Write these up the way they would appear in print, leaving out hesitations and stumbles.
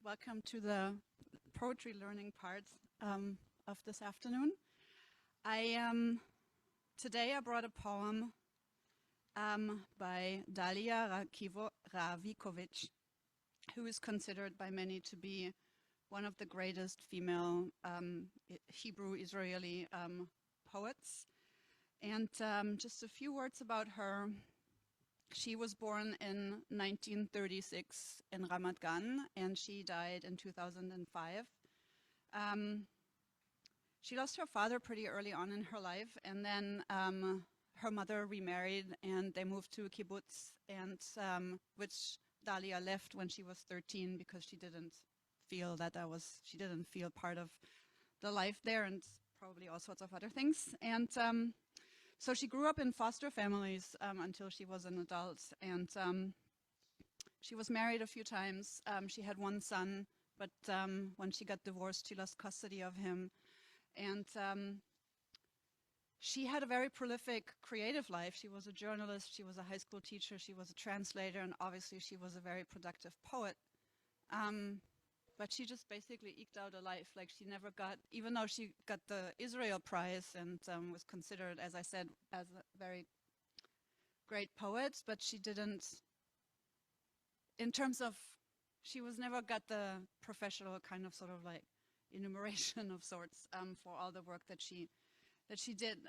welcome to the poetry learning part of this afternoon. Today I brought a poem by Dalia Ravikovic, who is considered by many to be one of the greatest female Hebrew Israeli poets. And just a few words about her. She was born in 1936 in Ramat Gan, and she died in 2005. She lost her father pretty early on in her life, and then her mother remarried, and they moved to a kibbutz, and which Dalia left when she was 13 because she didn't feel she didn't feel part of the life there, and probably all sorts of other things. And so she grew up in foster families until she was an adult, and she was married a few times. She had one son, but when she got divorced, she lost custody of him. And she had a very prolific creative life. She was a journalist, she was a high school teacher, she was a translator, and obviously she was a very productive poet. But she just basically eked out a life. Like, she never got, even though she got the Israel Prize and was considered, as I said, as a very great poet, but she didn't, in terms of, she was never got the professional kind of sort of like enumeration of sorts for all the work that she did.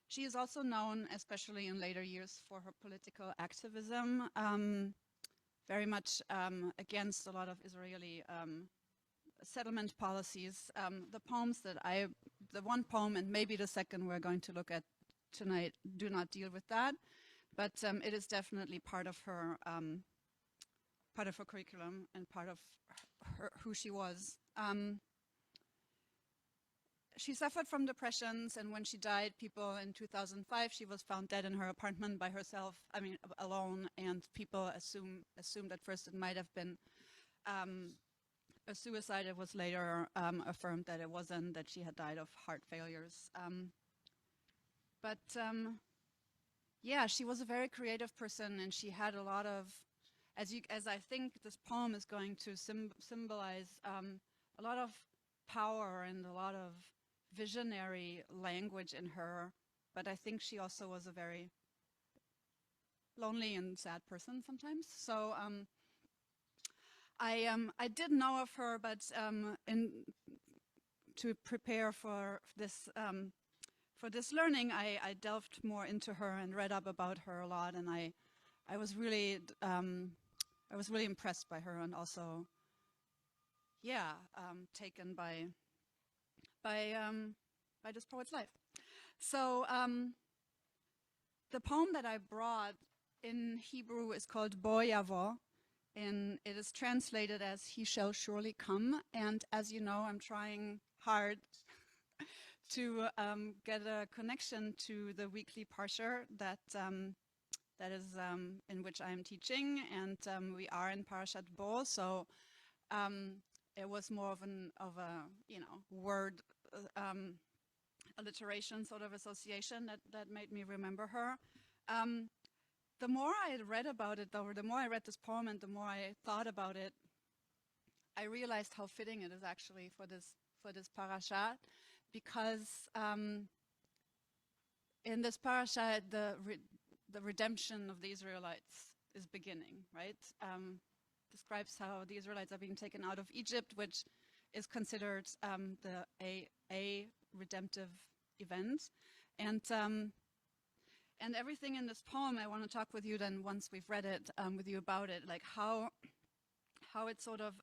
She is also known, especially in later years, for her political activism, very much against a lot of Israeli settlement policies. The poems that the one poem and maybe the second we're going to look at tonight do not deal with that, but it is definitely part of her curriculum and part of who she was. She suffered from depressions, and when she died, people in 2005, she was found dead in her apartment by herself, alone, and people assumed at first it might have been a suicide. It was later affirmed that it wasn't, that she had died of heart failures. Yeah, she was a very creative person, and she had a lot of, as I think this poem is going to symbolize, a lot of power and a lot of visionary language in her, but I think she also was a very lonely and sad person sometimes. So I did know of her, but to prepare for this learning, I delved more into her and read up about her a lot, and I was really impressed by her, and also, yeah, taken by this poet's life. So the poem that I brought in Hebrew is called Bo Yavo, and it is translated as "He shall surely come." And as you know, I'm trying hard to get a connection to the weekly parsha that is in which I am teaching, and we are in Parashat Bo, so it was more of a word alliteration sort of association that made me remember her. The more I read about it, though, the more I read this poem and the more I thought about it, I realized how fitting it is actually for this parasha, because in this parasha the redemption of the Israelites is beginning, right? Describes how the Israelites are being taken out of Egypt, which is considered a redemptive event, and everything in this poem I want to talk with you then once we've read it with you about it, like how it sort of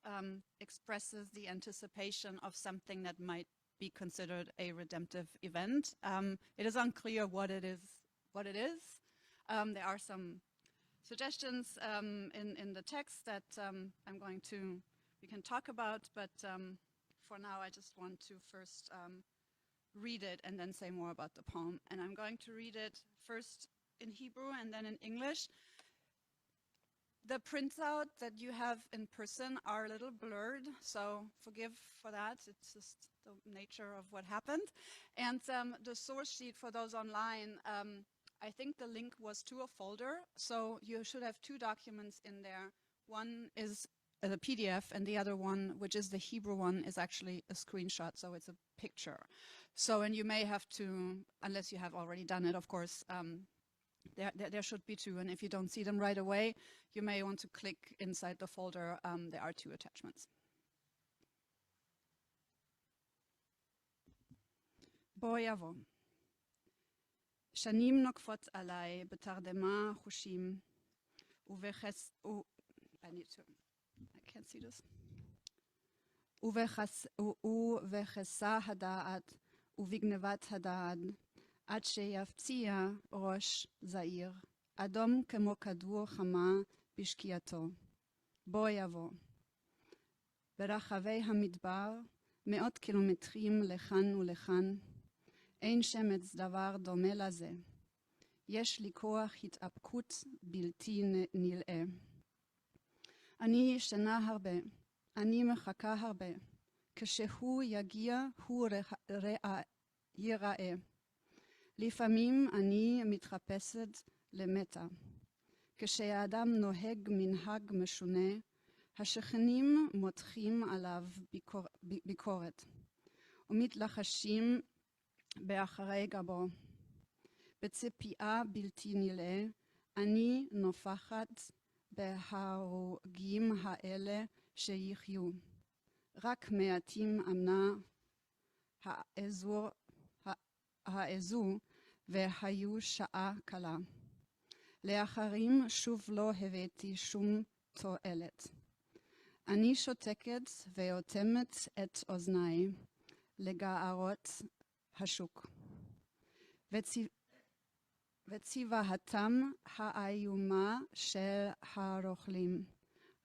expresses the anticipation of something that might be considered a redemptive event. It is unclear what it is. There are some suggestions in the text that we can talk about, but for now I just want to first read it and then say more about the poem. And I'm going to read it first in Hebrew and then in English. The printout that you have in person are a little blurred, so forgive for that. It's just the nature of what happened. And the source sheet for those online, I think the link was to a folder, so you should have two documents in there. One is the PDF, and the other one, which is the Hebrew one, is actually a screenshot, so it's a picture. So, and you may have to, unless you have already done it, of course, there should be two, and if you don't see them right away, you may want to click inside the folder. There are two attachments. בוא יבוא. שנים נוקפות עליי בתרדמה חושים I can't see this. ובכסה הדעת ובגנבת הדעת עד שיפציע ראש זעיר אדום כמו כדור חמה בשקיעתו. בוא יבוא. ברחבי המדבר מאות קילומטרים לכאן ולכאן אין שמץ דבר דומה לזה. יש לי כוח התאפקות בלתי נלאה. אני ישנה הרבה, אני מחכה הרבה. כשהוא יגיע הוא ייראה. לפעמים אני מתחפשת למתה. כשהאדם נוהג מנהג משונה, השכנים מותחים עליו ביקורת ומתלחשים באחרי גבו. בציפייה בלתי נלאה, אני נופחת בהרוגים האלה שיחיו. רק מעטים אמנה העזו והיו שעה קלה. לאחרים שוב לא הבאתי שום תועלת. אני שותקת ואוטמת את אוזניי לגערות השוק. וצבעתם האיומה של הרוכלים.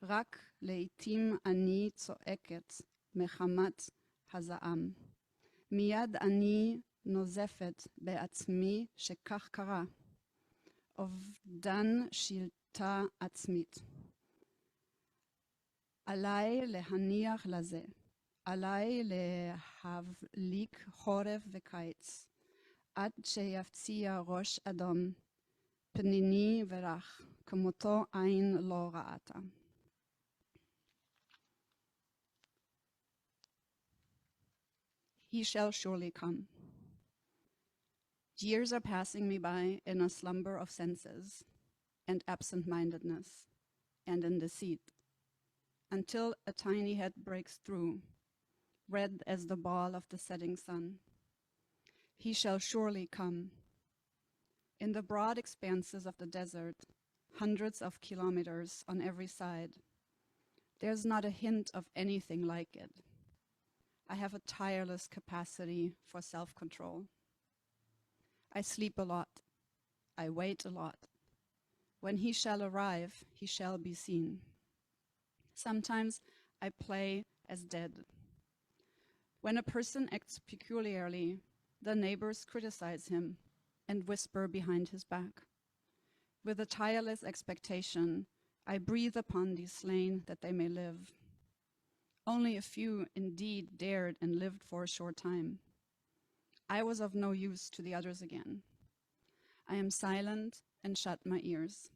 רק לעתים אני צועקת מחמת הזעם. מיד אני נוזפת בעצמי שכך קרה. אובדן שליטה עצמית. עליי להניח לזה. עליי להבליק חורף וקיץ. עד שיפציע ראש אדום, פניני ורח, כמותו עין לא ראתה. He shall surely come. Years are passing me by in a slumber of senses, and absent-mindedness, and in deceit, until a tiny head breaks through, red as the ball of the setting sun. He shall surely come. In the broad expanses of the desert, hundreds of kilometers on every side, there's not a hint of anything like it. I have a tireless capacity for self-control. I sleep a lot. I wait a lot. When he shall arrive, he shall be seen. Sometimes I play as dead. When a person acts peculiarly, the neighbors criticize him and whisper behind his back. With a tireless expectation, I breathe upon these slain that they may live. Only a few indeed dared and lived for a short time. I was of no use to the others again. I am silent and shut my ears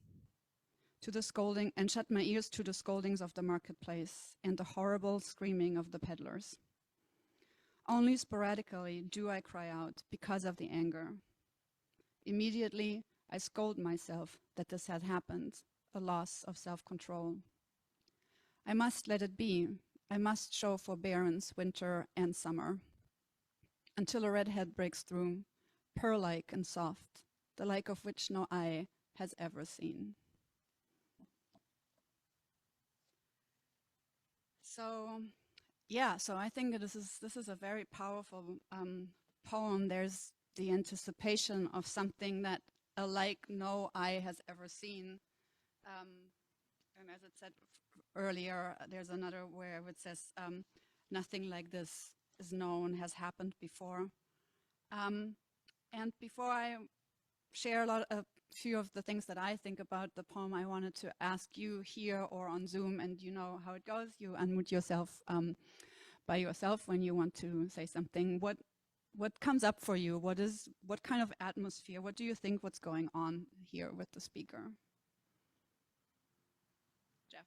to the scoldings of the marketplace and the horrible screaming of the peddlers. Only sporadically do I cry out because of the anger. Immediately, I scold myself that this had happened, a loss of self-control. I must let it be. I must show forbearance winter and summer, until a redhead breaks through, pearl-like and soft, the like of which no eye has ever seen. So I think this is a very powerful poem. There's the anticipation of something that alike no eye has ever seen. And as it said earlier, there's another where it says, nothing like this is known, has happened before. And before I share a few of the things that I think about the poem, I wanted to ask you here or on Zoom, and you know how it goes. You unmute yourself by yourself when you want to say something. what comes up for you? What kind of atmosphere? What do you think what's going on here with the speaker? Jeff.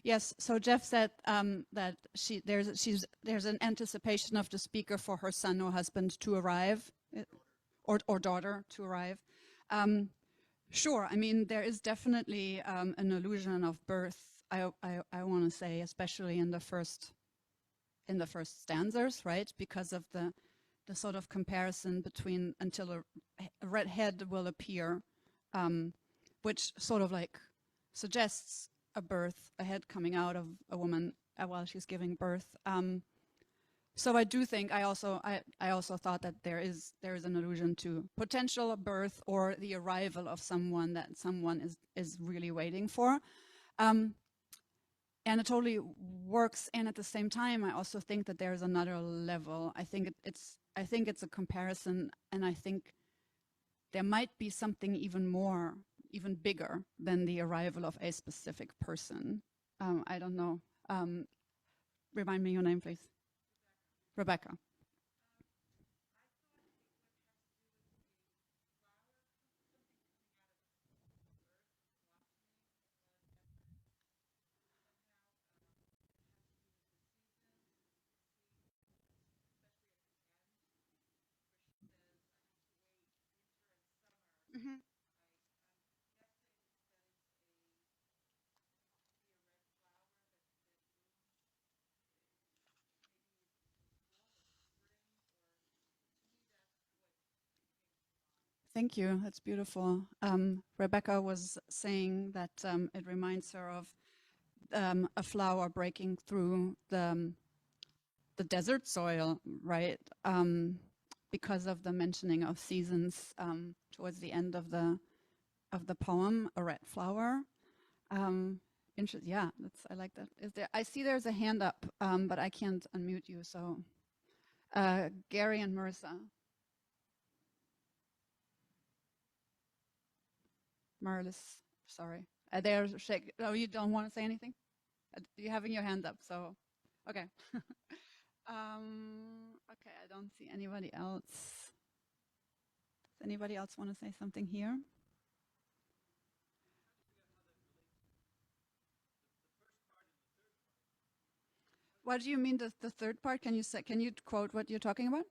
Yes, so Jeff said that there's an anticipation of the speaker for her son or husband to arrive, or daughter to arrive. Sure, I mean there is definitely an illusion of birth. I want to say, especially in the first stanzas, right? Because of the sort of comparison between until a red head will appear, which sort of like suggests a birth, a head coming out of a woman while she's giving birth. So I do think I also thought that there is an allusion to potential birth or the arrival of someone that someone is really waiting for. And it totally works. And at the same time, I also think that there's another level. I think it's a comparison, and I think there might be something even bigger than the arrival of a specific person. I don't know. Remind me your name, please. Rebecca. Mm-hmm. Thank you. That's beautiful. Rebecca was saying that it reminds her of a flower breaking through the desert soil, right? Because of the mentioning of seasons towards the end of the poem, a red flower. Yeah, I like that. I see there's a hand up, but I can't unmute you. So, Gary and Marissa. Marlis, sorry. Oh, you don't want to say anything? You're having your hand up, so okay. Okay, I don't see anybody else. Does anybody else want to say something here? What do you mean the third part? Can you quote what you're talking about?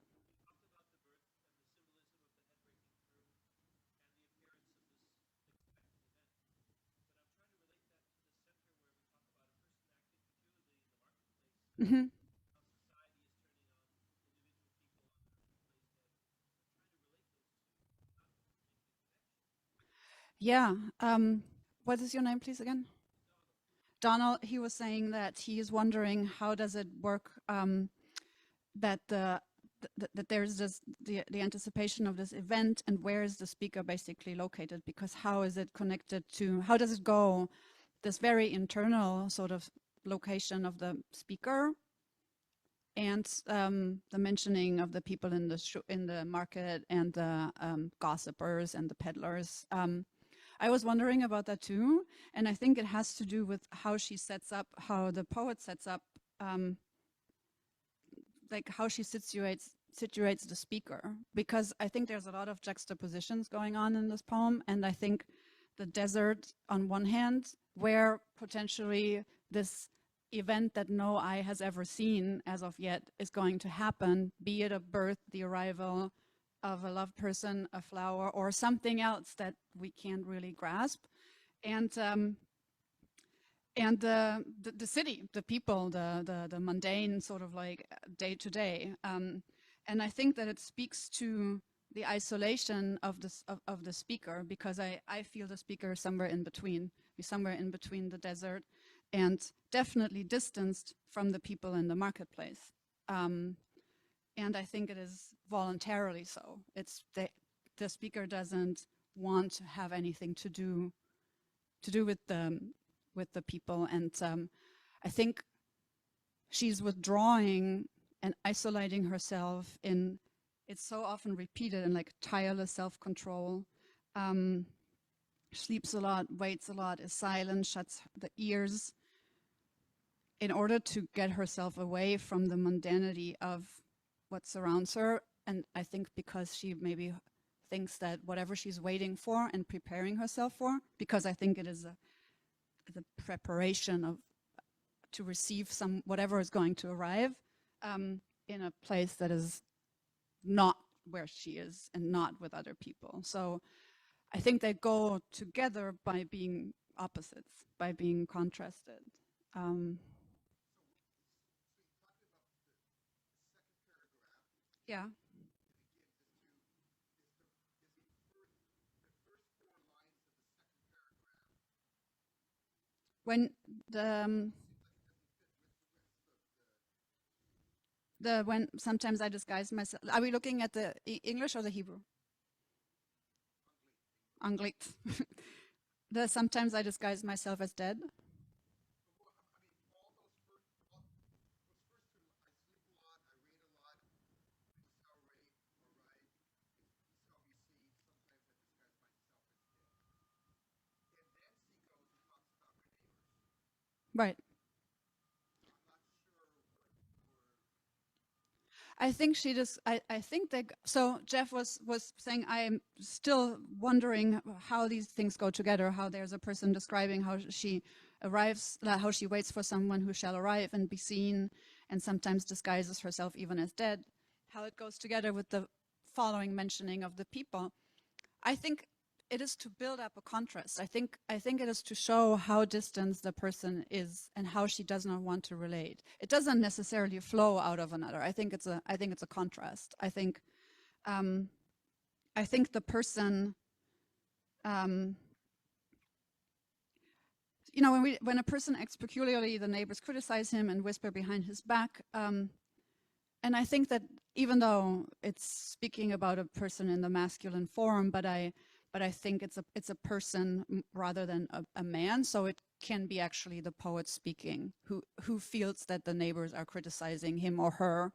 Mm-hmm. Yeah. What is your name, please, again? Donald. He was saying that he is wondering how does it work that that there's the anticipation of this event, and where is the speaker basically located? Because how is it connected to? How does it go? This very internal sort of location of the speaker, and the mentioning of the people in the market, and the gossipers and the peddlers. I was wondering about that too, and I think it has to do with how she sets up, how the poet sets up, like how she situates the speaker, because I think there's a lot of juxtapositions going on in this poem, and I think the desert on one hand, where potentially this event that no eye has ever seen as of yet is going to happen, be it a birth, the arrival of a loved person, a flower, or something else that we can't really grasp. And the city, the people, the mundane sort of like day to day. And I think that it speaks to the isolation of the speaker, because I feel the speaker somewhere in between. He's somewhere in between the desert and definitely distanced from the people in the marketplace. And I think it is voluntarily so. It's the speaker doesn't want to have anything to do with the people, and I think she's withdrawing and isolating herself in. It's so often repeated in like tireless self-control, sleeps a lot, waits a lot, is silent, shuts the ears in order to get herself away from the mundanity of what surrounds her. And I think because she maybe thinks that whatever she's waiting for and preparing herself for, because I think it is the preparation of to receive some whatever is going to arrive in a place that is not where she is and not with other people. So I think they go together by being opposites, by being contrasted. Yeah. When the when sometimes I disguise myself. Are we looking at the English or the Hebrew? Anglit. The sometimes I disguise myself as dead. Right. I think she just. I think that. So Jeff was saying I am still wondering how these things go together. How there's a person describing how she arrives, how she waits for someone who shall arrive and be seen, and sometimes disguises herself even as dead. How it goes together with the following mentioning of the people. I think it is to build up a contrast. I think it is to show how distant the person is and how she does not want to relate. It doesn't necessarily flow out of another. I think it's a contrast. I think the person, um, when a person acts peculiarly, the neighbors criticize him and whisper behind his back. And I think that even though it's speaking about a person in the masculine form, but I think it's a person rather than a man. So it can be actually the poet speaking who feels that the neighbors are criticizing him or her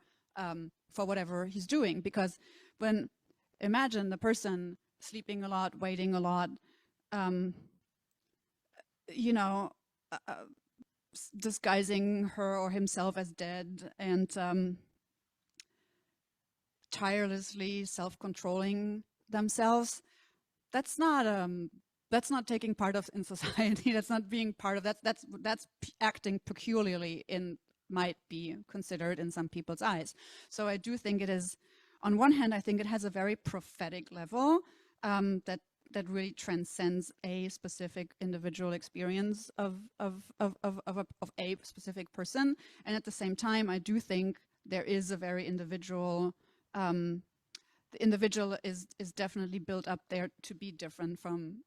for whatever he's doing. Because imagine the person sleeping a lot, waiting a lot, you know, disguising her or himself as dead and tirelessly self-controlling themselves. That's not taking part of in society. That's not being part of that. That's acting peculiarly in might be considered in some people's eyes. So I do think it is, on one hand, I think it has a very prophetic level that really transcends a specific individual experience of a specific person, and at the same time, I do think there is a very individual. The individual is definitely built up there to be different from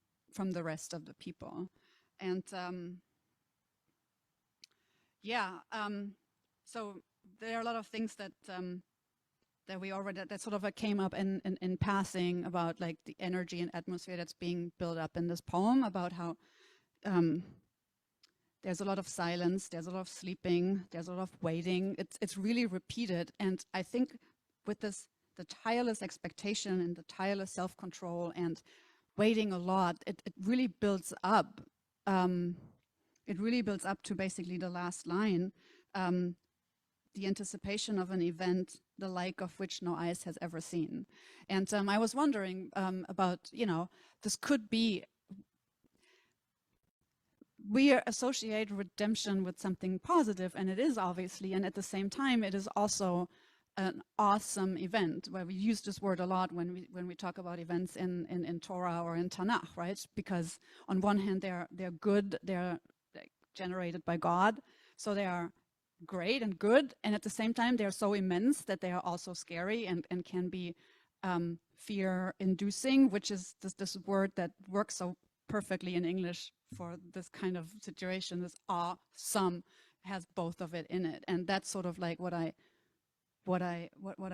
the rest of the people, and so there are a lot of things that we already that sort of came up in passing about like the energy and atmosphere that's being built up in this poem, about how there's a lot of silence, there's a lot of sleeping, there's a lot of waiting. It's really repeated, and I think with this, the tireless expectation and the tireless self-control and waiting a lot, it really builds up. It really builds up to basically the last line, the anticipation of an event, the like of which no eyes has ever seen. And I was wondering about, this could be, we associate redemption with something positive, and it is obviously, and at the same time, it is also an awesome event, where we use this word a lot when we talk about events in Torah or in Tanakh, right? Because on one hand, they're good, they're generated by God, so they are great and good, and at the same time, they're so immense that they are also scary and can be fear-inducing, which is this word that works so perfectly in English for this kind of situation. This awesome has both of it in it, and that's sort of like what I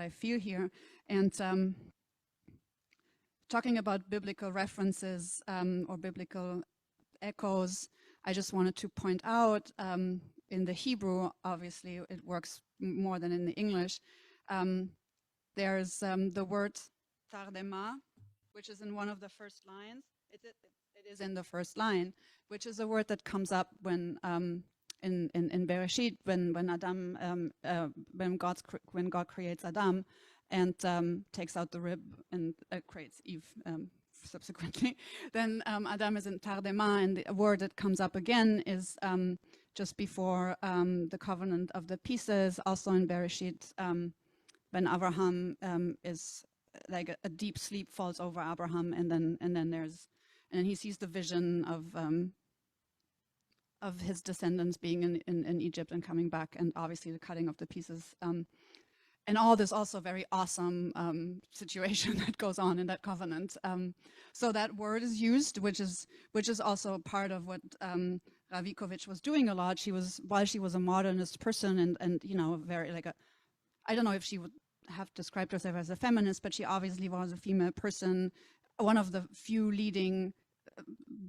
feel here. And talking about biblical references or biblical echoes, I just wanted to point out in the Hebrew, obviously it works more than in the English. There's the word tardema, which is in one of the first lines. It it is in the first line, which is a word that comes up when in Bereshit, when Adam, when God creates Adam, and takes out the rib and creates Eve subsequently. Then Adam is in Tardema, and the word that comes up again is just before the covenant of the pieces, also in Bereshit, when Abraham is like a deep sleep falls over Abraham, and then he sees the vision of his descendants being in Egypt and coming back, and obviously the cutting of the pieces. And all this also very awesome situation that goes on in that covenant. So that word is used, which is also part of what Ravikovic was doing a lot. While she was a modernist person and very I don't know if she would have described herself as a feminist, but she obviously was a female person, one of the few leading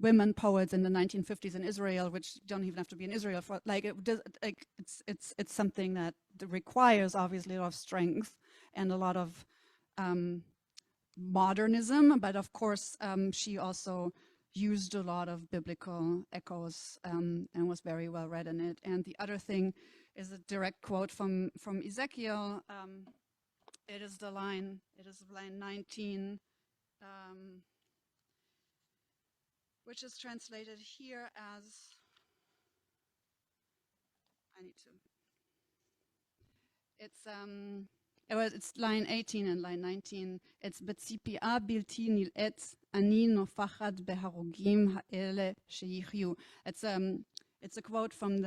women poets in the 1950s in Israel, which don't even have to be in Israel for it's something that requires obviously a lot of strength and a lot of modernism, but of course she also used a lot of biblical echoes and was very well read in it. And the other thing is a direct quote from Ezekiel. It is line 19. Which is translated here as, it's line 18 and line 19. It's Betzipia bilti nil etz ani nofachad beharogim ha'ele sheyichyu. It's a quote from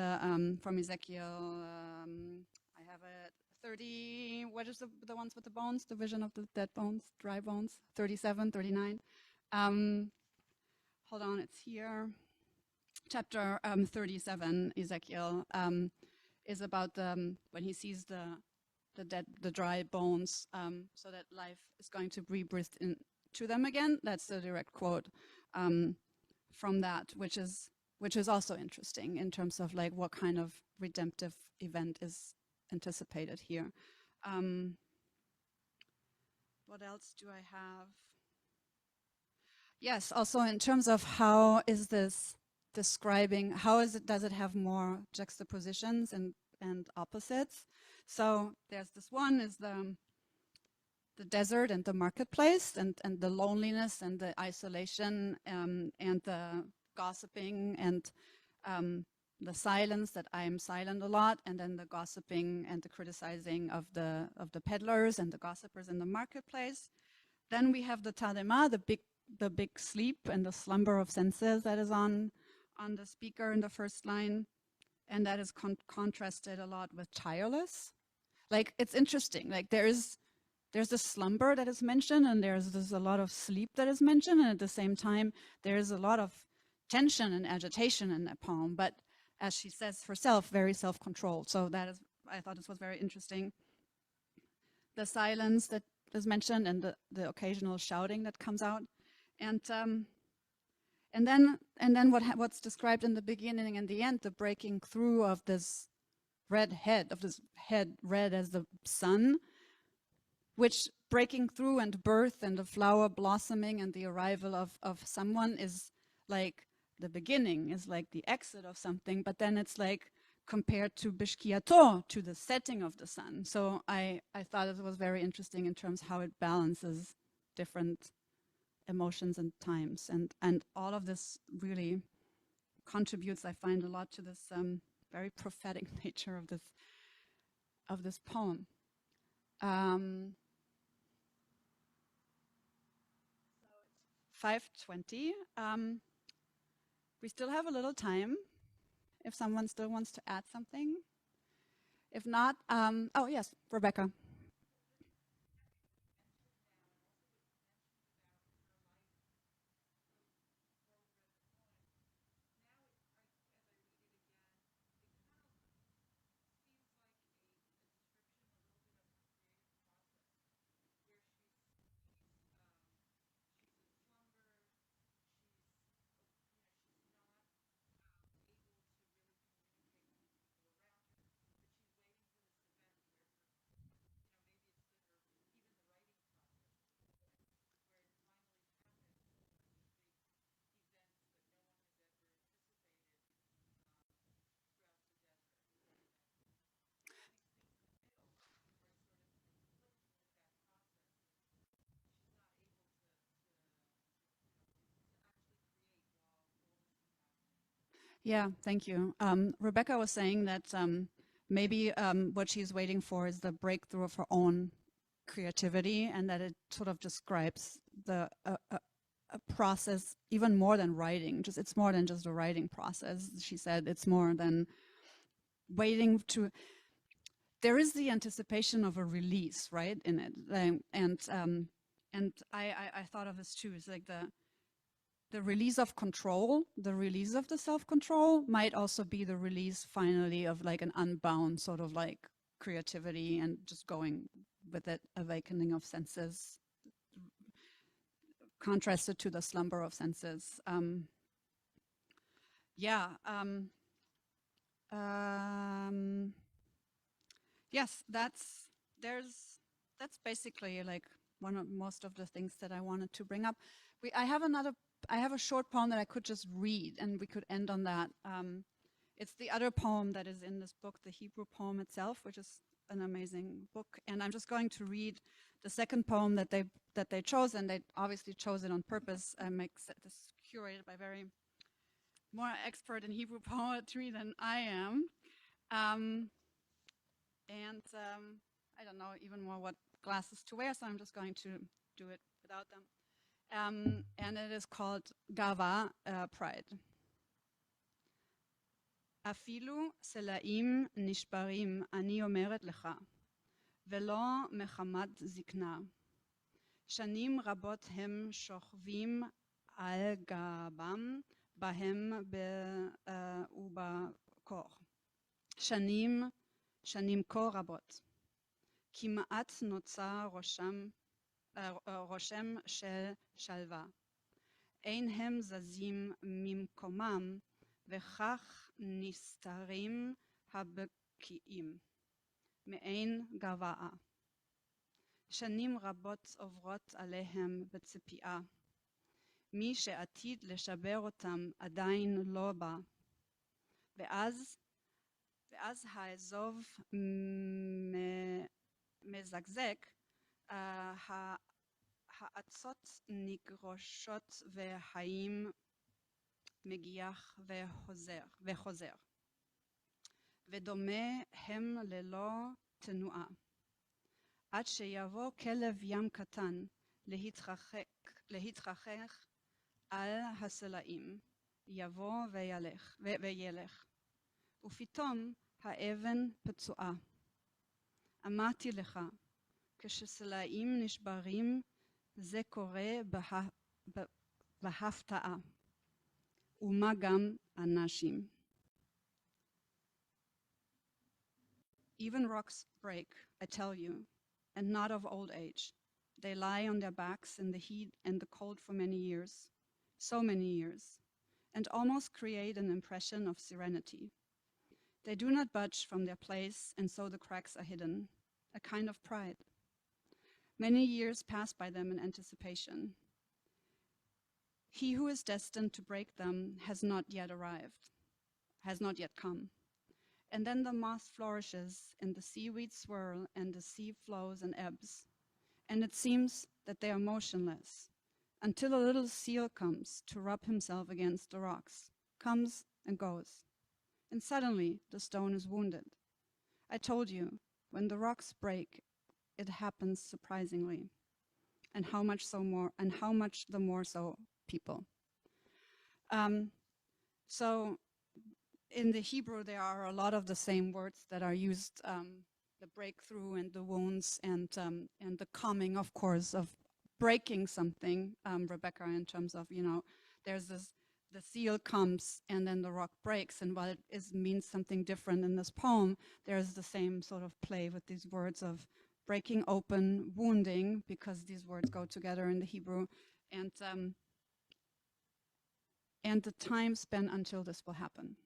Ezekiel. I have it 30. What is the ones with the bones? The vision of the dead bones, dry bones. 37, 39. Hold on, it's here. Chapter 37, Ezekiel, is about when he sees the dry bones, so that life is going to be breathed into them again. That's the direct quote from that, which is also interesting in terms of like what kind of redemptive event is anticipated here. What else do I have? Yes, also in terms of how is this describing, does it have more juxtapositions and opposites? So there's this one is the desert and the marketplace and the loneliness and the isolation and the gossiping and the silence, that I am silent a lot, and then the gossiping and the criticizing of the peddlers and the gossipers in the marketplace. Then we have the Tadema, the big sleep and the slumber of senses that is on the speaker in the first line, and that is contrasted a lot with tireless. Like, it's interesting, like there's a slumber that is mentioned, and there's a lot of sleep that is mentioned, and at the same time there's a lot of tension and agitation in that poem, but as she says herself, very self-controlled. So I thought this was very interesting. The silence that is mentioned and the occasional shouting that comes out. And then what's described in the beginning and the end, the breaking through of this red head, of this head red as the sun, which breaking through and birth and the flower blossoming and the arrival of someone is like the beginning, is like the exit of something, but then it's like compared to Bishkiato, to the setting of the sun. So I thought it was very interesting in terms how it balances different emotions and times, and all of this really contributes, I find, a lot to this very prophetic nature of this poem. 5:20. We still have a little time if someone still wants to add something. If not, oh yes, Rebecca. Yeah, thank you. Rebecca was saying that maybe what she's waiting for is the breakthrough of her own creativity, and that it sort of describes the a process even more than writing. Just it's more than just a writing process. She said it's more than waiting to. There is the anticipation of a release, right, in it, and I thought of this too. It's like the release of control, the release of the self-control might also be the release finally of like an unbound sort of like creativity and just going with it, awakening of senses, contrasted to the slumber of senses. Yeah. Yes, that's basically like one of most of the things that I wanted to bring up. I have a short poem that I could just read, and we could end on that. It's the other poem that is in this book, the Hebrew poem itself, which is an amazing book. And I'm just going to read the second poem that they chose, and they obviously chose it on purpose. This curated by very more expert in Hebrew poetry than I am. I don't know even more what glasses to wear, so I'm just going to do it without them. And it is called Gava, Pride. אפילו סלעים נשברים אני אומרת לך, ולא מחמת זקנה. שנים רבות הם שוכבים על גבם, בהם ובקור. שנים כה רבות. כמעט נוצר רושם של שלווה. אין הם זזים ממקומם, וכך נסתרים הבקיעים, מעין גבעה. שנים רבות עוברות עליהם בציפייה. מי שעתיד לשבר אותם עדיין לא בא. ואז האזוב מזגזג, האצות נגרושות והחיים מגיח וחוזר. ודומה הם ללא תנועה. עד שיבוא כלב ים קטן להתרחק על הסלעים, יבוא וילך. ופתאום האבן פצועה. אמרתי לך, כשסלעים נשברים, זה קורה בהפתעה. ומה גם אנשים. Even rocks break, I tell you, and not of old age. They lie on their backs in the heat and the cold for many years, so many years, and almost create an impression of serenity. They do not budge from their place, and so the cracks are hidden, a kind of pride. Many years pass by them in anticipation. He who is destined to break them has not yet arrived, has not yet come. And then the moss flourishes, and the seaweed swirl, and the sea flows and ebbs. And it seems that they are motionless, until a little seal comes to rub himself against the rocks, comes and goes. And suddenly the stone is wounded. I told you, when the rocks break, it happens surprisingly. And how much the more so people. So in the Hebrew, there are a lot of the same words that are used, the breakthrough and the wounds and the coming, of course, of breaking something, Rebecca, in terms of, there's this, the seal comes and then the rock breaks, and while it means something different in this poem, there's the same sort of play with these words of breaking open, wounding, because these words go together in the Hebrew, and the time spent until this will happen.